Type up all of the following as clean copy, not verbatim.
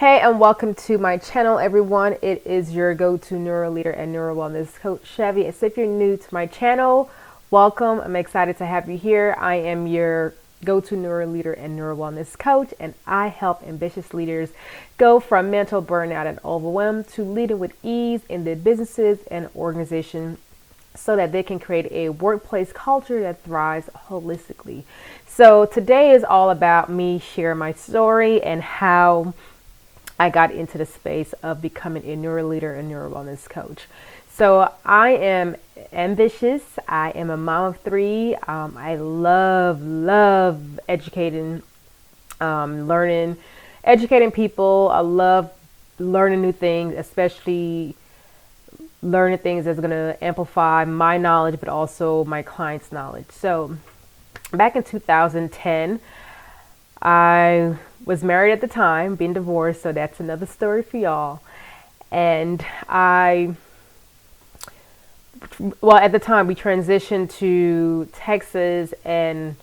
Hey, and welcome to my channel, everyone. It is your go-to NeuroLeader and NeuroWellness coach, Shevvy. And so if you're new to my channel, welcome. I'm excited to have you here. I am your go-to NeuroLeader and NeuroWellness coach, and I help ambitious leaders go from mental burnout and overwhelm to leading with ease in their businesses and organizations so that they can create a workplace culture that thrives holistically. So today is all about me sharing my story and how I got into the space of becoming a NeuroLeader and NeuroWellness coach. So I am ambitious. I am a mom of three. I love educating, learning, educating people. I love learning new things, especially learning things that's going to amplify my knowledge, but also my clients' knowledge. So back in 2010, I was married at the time, being divorced, so that's another story for y'all. And at the time we transitioned to Texas, and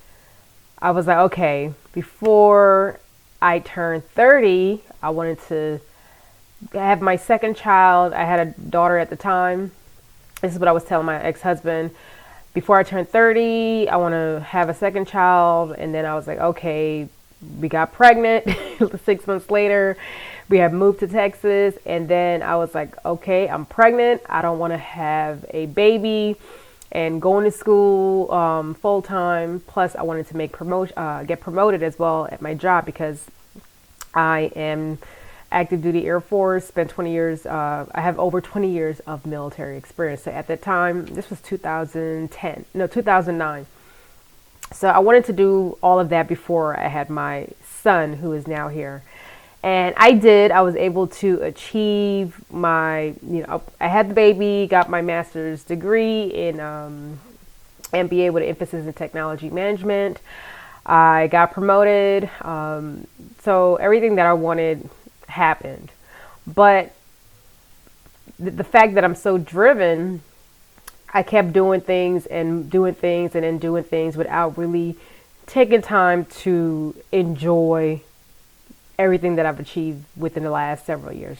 I was like, okay, before I turned 30, I wanted to have my second child. I had a daughter at the time. This is what I was telling my ex-husband. Before I turned 30, I want to have a second child. And then I was like, okay, we got pregnant 6 months later. We had moved to Texas, and then I was like, okay, I'm pregnant. I don't want to have a baby and going to school full time. Plus, I wanted to get promoted as well at my job because I am active duty Air Force. Spent 20 years. I have over 20 years of military experience. So at that time, this was 2009. So I wanted to do all of that before I had my son, who is now here. And I did. I was able to achieve I had the baby, got my master's degree in MBA with an emphasis in technology management. I got promoted. So everything that I wanted happened. But the fact that I'm so driven, I kept doing things and then doing things without really taking time to enjoy everything that I've achieved within the last several years.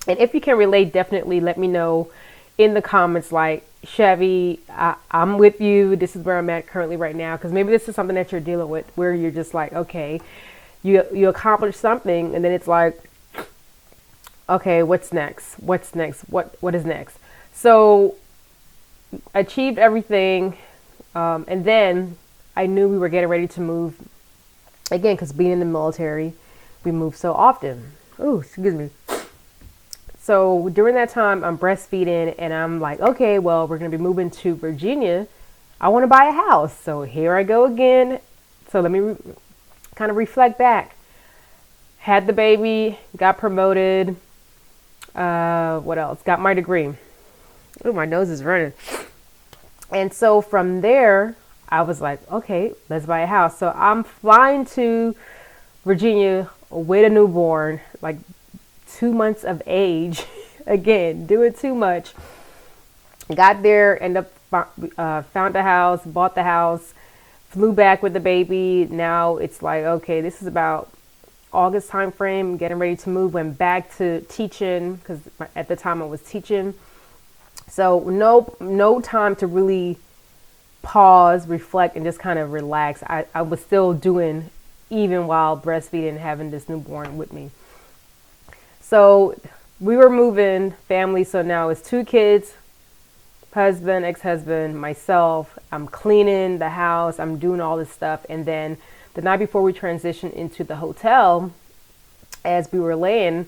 And if you can relate, definitely let me know in the comments, like, Shevvy, I'm with you. This is where I'm at currently right now. Because maybe this is something that you're dealing with where you're just like, okay, you accomplish something, and then it's like, okay, what's next? What is next? So achieved everything, and then I knew we were getting ready to move again, because being in the military, we move so often. Oh, excuse me. So during that time, I'm breastfeeding, and I'm like, okay, well, we're going to be moving to Virginia. I want to buy a house. So here I go again. So let me kind of reflect back. Had the baby, got promoted. What else? Got my degree. Oh, my nose is running. And so from there, I was like, okay, let's buy a house. So I'm flying to Virginia with a newborn, like 2 months of age. Again, doing too much. Got there, ended up found a house, bought the house, flew back with the baby. Now it's like, okay, this is about August time frame, getting ready to move. Went back to teaching because at the time I was teaching. So no time to really pause, reflect, and just kind of relax. I was still doing, even while breastfeeding and having this newborn with me. So we were moving family. So now it's 2 kids, husband, ex-husband, myself. I'm cleaning the house. I'm doing all this stuff. And then the night before we transitioned into the hotel, as we were laying,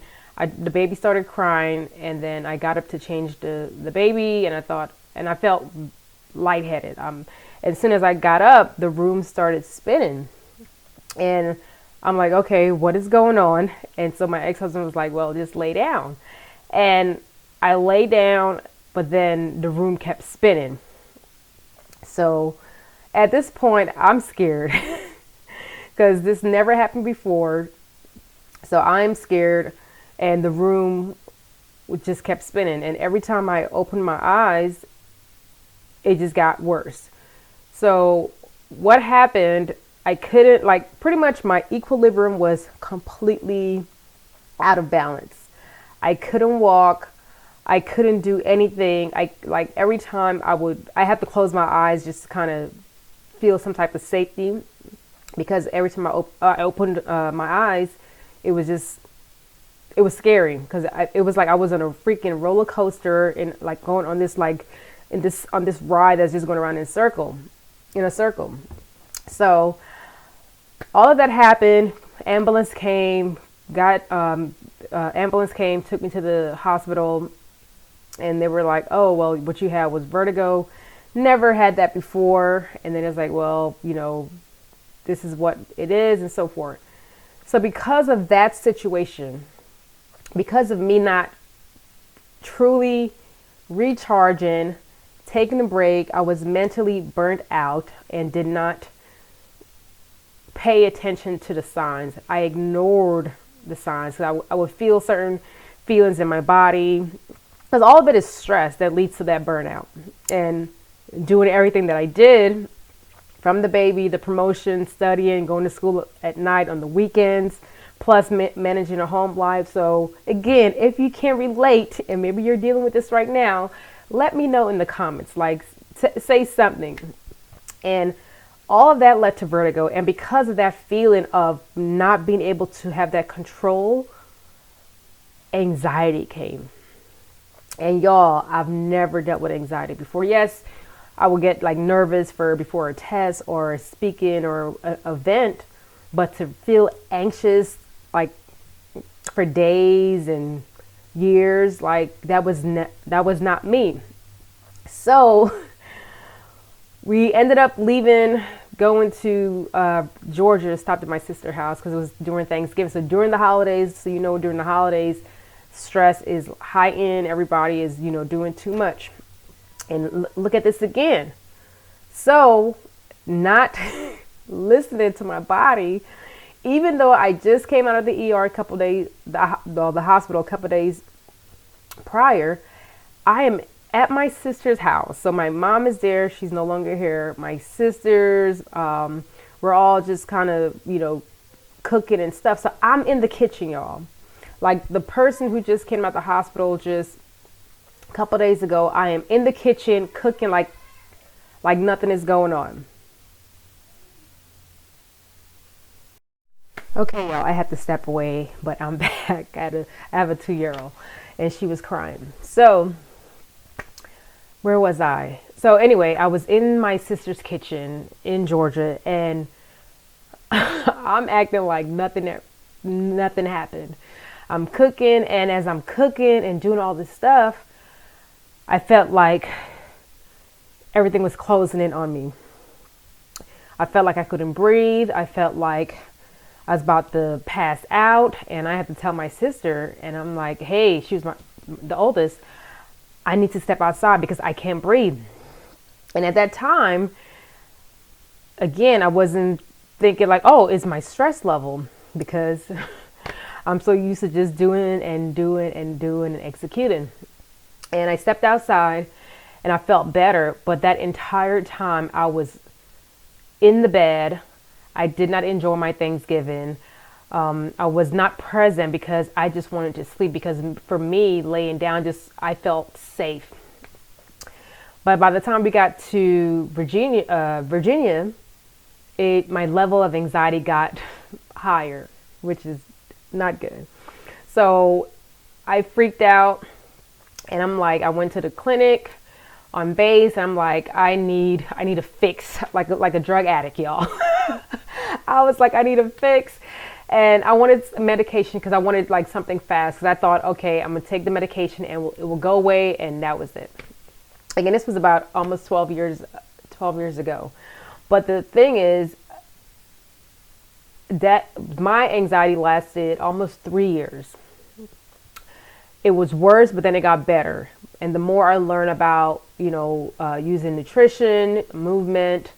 the baby started crying, and then I got up to change the baby, and I felt lightheaded. As soon as I got up, the room started spinning, and I'm like, okay, what is going on? And so my ex-husband was like, well, just lay down. And I lay down, but then the room kept spinning. So at this point, I'm scared because this never happened before. So I'm scared. And the room just kept spinning. And every time I opened my eyes, it just got worse. So what happened, I couldn't, pretty much my equilibrium was completely out of balance. I couldn't walk. I couldn't do anything. Every time I had to close my eyes just to kind of feel some type of safety, because every time I opened my eyes, it was scary, because it was like I was on a freaking roller coaster and like going on this on this ride that's just going around in a circle. So all of that happened. Ambulance came, took me to the hospital, and they were like, "Oh, well, what you had was vertigo. Never had that before." And then it's like, "Well, this is what it is," and so forth. So because of that situation, because of me not truly recharging, taking a break, I was mentally burnt out and did not pay attention to the signs. I ignored the signs. So I would feel certain feelings in my body, because all of it is stress that leads to that burnout. And doing everything that I did, from the baby, the promotion, studying, going to school at night on the weekends, plus managing a home life. So again, if you can relate, and maybe you're dealing with this right now, let me know in the comments, say something. And all of that led to vertigo. And because of that feeling of not being able to have that control, anxiety came. And y'all, I've never dealt with anxiety before. Yes, I would get nervous before a test or speaking or an event, but to feel anxious for days and years, that was not me. So we ended up leaving, going to Georgia, stopped at my sister's house because it was during Thanksgiving. So during the holidays, during the holidays, stress is heightened. Everybody is, doing too much. And look at this again. So not listening to my body, even though I just came out of the ER a couple days, the hospital a couple days prior, I am at my sister's house. So my mom is there. She's no longer here. My sisters, we're all just kind of, cooking and stuff. So I'm in the kitchen, y'all. Like the person who just came out the hospital just a couple days ago, I am in the kitchen cooking like nothing is going on. Okay, y'all, I had to step away, but I'm back. I have a 2-year-old, and she was crying. So where was I? So anyway, I was in my sister's kitchen in Georgia, and I'm acting like nothing happened. I'm cooking, and as I'm cooking and doing all this stuff, I felt like everything was closing in on me. I felt like I couldn't breathe. I felt like I was about to pass out, and I had to tell my sister, and I'm like, hey, she was the oldest, I need to step outside because I can't breathe. And at that time, again, I wasn't thinking oh, it's my stress level, because I'm so used to just doing and executing. And I stepped outside and I felt better, but that entire time I was in the bed. I did not enjoy my Thanksgiving. I was not present because I just wanted to sleep, because for me, laying down, I felt safe. But by the time we got to Virginia, my level of anxiety got higher, which is not good. So I freaked out, and I'm like, I went to the clinic on base. I'm like, I need a fix, like a drug addict, y'all. I was like, I need a fix. And I wanted medication because I wanted something fast, because I thought, okay, I'm going to take the medication and it will go away. And that was it. Again, this was about almost 12 years ago. But the thing is that my anxiety lasted almost 3 years. It was worse, but then it got better. And the more I learn about, using nutrition, movement,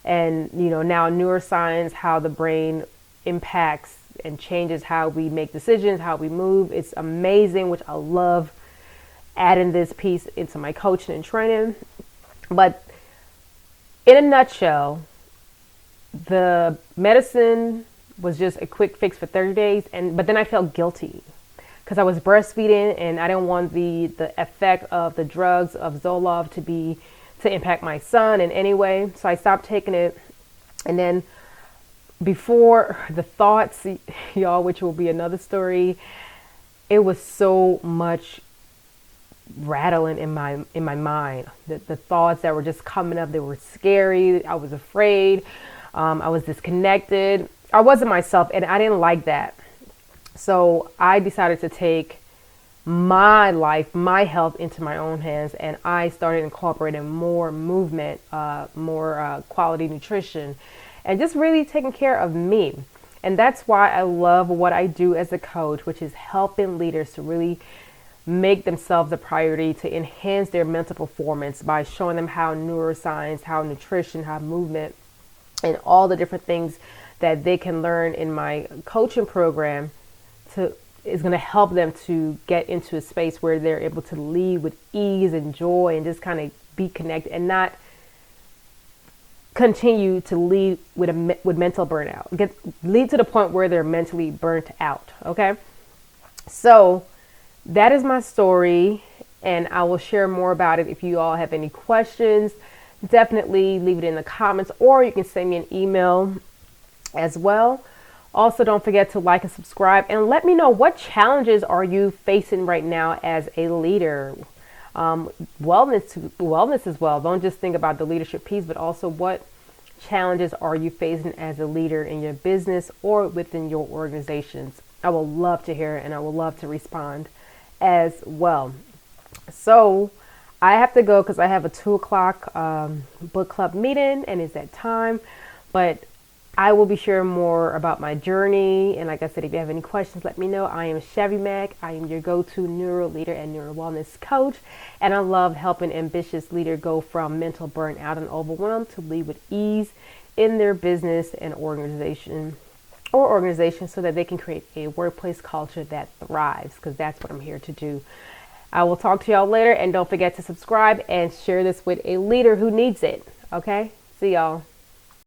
and, now neuroscience, how the brain impacts and changes how we make decisions, how we move. It's amazing, which I love adding this piece into my coaching and training. But in a nutshell, the medicine was just a quick fix for 30 days. But then I felt guilty. because I was breastfeeding and I didn't want the effect of the drugs of Zoloft to impact my son in any way. So I stopped taking it. And then before the thoughts, y'all, which will be another story, it was so much rattling in my mind. The thoughts that were just coming up, they were scary. I was afraid. I was disconnected. I wasn't myself, and I didn't like that. So I decided to take my life, my health into my own hands, and I started incorporating more movement, more quality nutrition, and just really taking care of me. And that's why I love what I do as a coach, which is helping leaders to really make themselves a priority, to enhance their mental performance by showing them how neuroscience, how nutrition, how movement, and all the different things that they can learn in my coaching program is going to help them to get into a space where they're able to lead with ease and joy and just kind of be connected and not continue to lead with mental burnout. Lead to the point where they're mentally burnt out. Okay. So that is my story, and I will share more about it. If you all have any questions, definitely leave it in the comments, or you can send me an email as well. Also, don't forget to like and subscribe, and let me know, what challenges are you facing right now as a leader? Wellness as well. Don't just think about the leadership piece, but also what challenges are you facing as a leader in your business or within your organizations? I will love to hear it, and I will love to respond as well. So I have to go because I have a 2:00 book club meeting, and it's that time. But I will be sharing more about my journey. And like I said, if you have any questions, let me know. I am Shevvy Mac. I am your go-to NeuroLeader and NeuroWellness coach. And I love helping ambitious leaders go from mental burnout and overwhelm to lead with ease in their business and organization so that they can create a workplace culture that thrives, because that's what I'm here to do. I will talk to y'all later, and don't forget to subscribe and share this with a leader who needs it. Okay? See y'all.